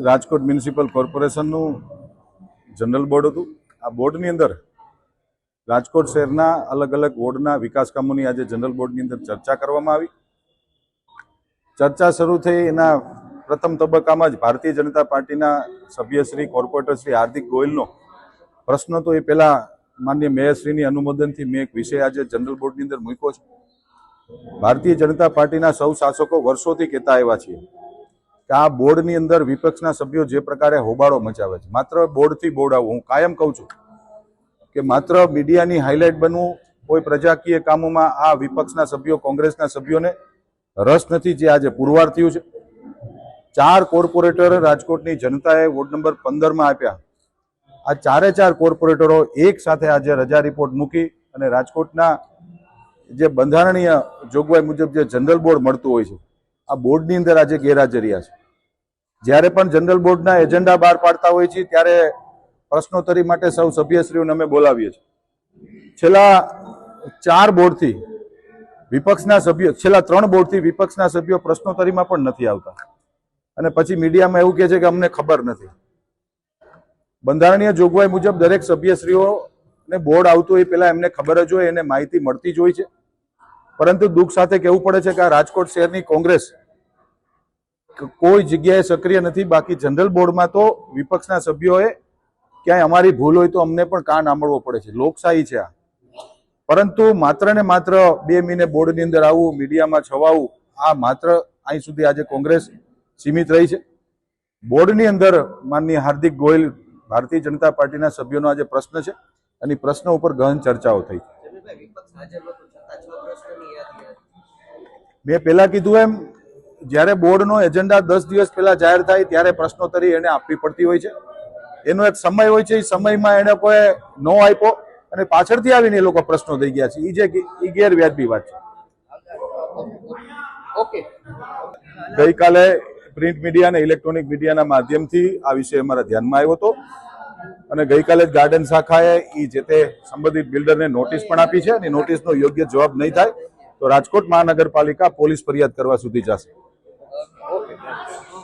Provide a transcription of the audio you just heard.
Rajkot municipal કોર્પોરેશનનું general board હતું। આ બોર્ડની અંદર રાજકોટ શહેરના અલગ અલગ વોર્ડના વિકાસ કામોની આજે જનરલ બોર્ડની અંદર ચર્ચા કરવામાં આવી। ચર્ચા શરૂ થઈ એના પ્રથમ તબક્કામાં જ ભારતીય જનતા પાર્ટીના સભ્ય શ્રી કોર્પોરેટર શ્રી હાર્દિક ગોયલનો પ્રશ્ન હતો। એ પહેલા માનનીય મેયરશ્રીની અનુમોદનથી મેં એક વિષય આજે જનરલ બોર્ડની અંદર મૂક્યો છે। ભારતીય જનતા પાર્ટીના સૌ શાસકો વર્ષોથી કહેતા આવ્યા છીએ કે આ બોર્ડની અંદર વિપક્ષના સભ્યો જે પ્રકારે હોબાળો મચાવે છે, માત્ર બોર્ડથી બોર્ડ આવવું। હું કાયમ કહું છું કે માત્ર મીડિયાની હાઇલાઇટ બનવું, કોઈ પ્રજાકીય કામોમાં આ વિપક્ષના સભ્યો, કોંગ્રેસના સભ્યોને રસ નથી, જે આજે પુરવાર થયું છે। 4 કોર્પોરેટર રાજકોટની જનતાએ વોર્ડ નંબર 15માં આપ્યા। આ 4 કોર્પોરેટરો એક સાથે આજે રજા રિપોર્ટ મૂકી અને રાજકોટના જે બંધારણીય જોગવાઈ મુજબ જે જનરલ બોર્ડ મળતું હોય છે, આ બોર્ડની અંદર આજે ગેરહાજર રહ્યા છે। જ્યારે પણ જનરલ બોર્ડના એજન્ડા બહાર પાડતા હોય છે ત્યારે પ્રશ્નોત્તરી માટે સૌ સભ્યશ્રીઓને અમે બોલાવીએ છીએ। છેલ્લા 4 બોર્ડથી વિપક્ષના સભ્યો, છેલ્લા 3 બોર્ડથી વિપક્ષના સભ્યો પ્રશ્નોત્તરીમાં પણ નથી આવતા અને પછી મીડિયામાં એવું કહે છે કે અમને ખબર નથી। બંધારણીય જોગવાઈ મુજબ દરેક સભ્યશ્રીઓને બોર્ડ આવતું હોય પહેલા એમને ખબર જ હોય, એને માહિતી મળતી જ હોય છે। પરંતુ દુઃખ સાથે કહેવું પડે છે કે આ રાજકોટ શહેરની કોંગ્રેસ કોઈ જગ્યાએ સક્રિય નથી। બાકી જનરલ બોર્ડમાં તો વિપક્ષના સભ્યોએ ક્યાંય અમારી ભૂલ હોય તો અમને પણ કાન આંબળવો પડે છે। લોકશાહી છે આ। પરંતુ માત્ર ને માત્ર 2 મહિને બોર્ડની અંદર આવવું, મીડિયામાં છવાવું, આ માત્ર અહીં સુધી આજે કોંગ્રેસ સીમિત રહી છે। બોર્ડની અંદર માનનીય હાર્દિક ગોયલ ભારતીય જનતા પાર્ટીના સભ્યોનો આજે પ્રશ્ન છે અને પ્રશ્ન ઉપર ગહન ચર્ચાઓ થઈ। મેં પહેલા કીધું એમ, જ્યારે બોર્ડનો એજન્ડા 10 દિવસ પહેલા જાહેર થાય ત્યારે પ્રશ્નોત્તરી એને આપવી પડતી હોય છે। એનો એક સમય હોય છે, એ સમયમાં એને કોઈ ન આપ્યો અને પાછળથી આવીને એ લોકો પ્રશ્નો થઈ ગયા છે। એ ગેરવ્યાજબી વાત છે। ગઈકાલે પ્રિન્ટ મીડિયા અને ઇલેક્ટ્રોનિક મીડિયાના માધ્યમથી આ વિષય અમારા ધ્યાનમાં આવ્યો હતો અને ગઈકાલે જ ગાર્ડન શાખાએ જે તે સંબંધિત બિલ્ડરને નોટિસ પણ આપી છે અને નોટિસનો યોગ્ય જવાબ નહીં થાય તો રાજકોટ મહાનગરપાલિકા પોલીસ ફરિયાદ કરવા સુધી જશે।